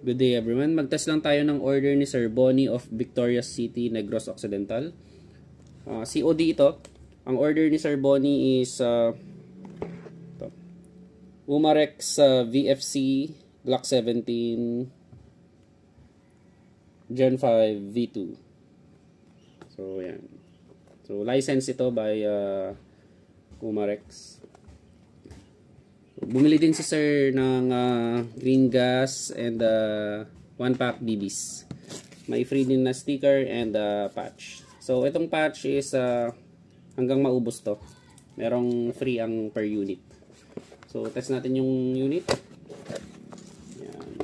Good day everyone. Mag-test lang tayo ng order ni Sir Bonnie of Victorias City, Negros Occidental. COD ito. Ang order ni Sir Bonnie is Umarex VFC Glock 17 Gen 5 V2. So yan. So license ito by Umarex. Bumili din si Sir ng green gas and 1 pack BBs. May free din na sticker and patch. So itong patch is hanggang maubos to. Merong free ang per unit. So test natin yung unit. Yan.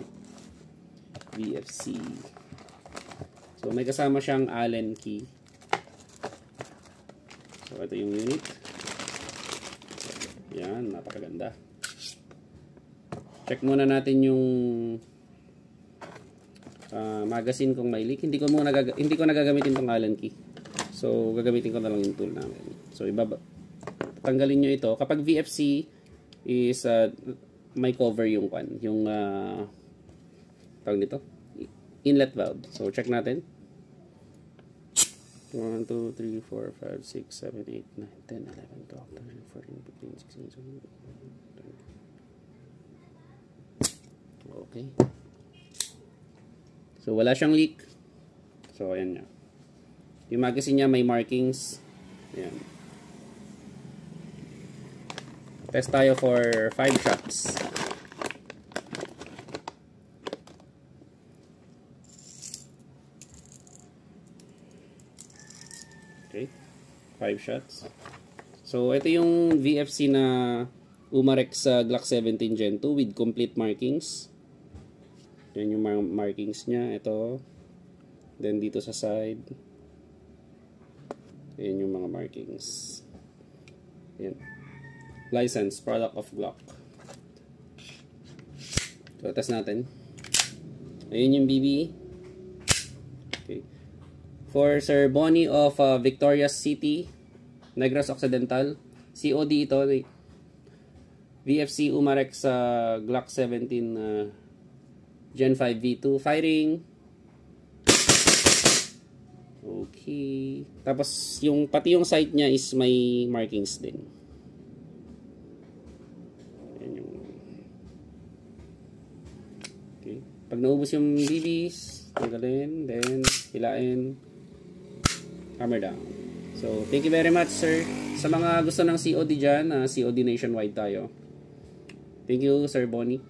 VFC. So may kasama siyang Allen key. So ito yung unit. Yan, napakaganda. Check muna natin yung magazine kung may leak. Hindi ko nagagamitin tong Allen key. So gagamitin ko na lang yung tool namin. So tanggalin nyo ito. Kapag VFC is may cover yung tawag nito, inlet valve. So check natin. 1, 2, 3, 4, 5, 6, 7, 8, 9, 10, 11, 12, 13, 14, 15, 16, 17, 18, 19. Okay. So wala siyang leak. So ayan niya. Yung magazine niya may markings. Ayan. Test tayo for 5 shots. Okay. 5 shots. So ito yung VFC na Umarex Glock 17 Gen 2 with complete markings. Yan yung markings niya. Ito. Then dito sa side. Yan yung mga markings. Yan. License. Product of Glock. So, test natin. Ayun yung BB. Okay. For Sir Bonnie of Victorias City, Negros Occidental. COD ito. VFC Umarex Glock 17 Gen 5 V2 firing. Okay. Tapos pati yung sight niya is may markings din. Ayan yung... Okay. Pag naubos yung BBs, tanggalin, then hilain, hammer down. So, thank you very much, sir. Sa mga gusto ng COD dyan, COD nationwide tayo. Thank you, Sir Bonnie.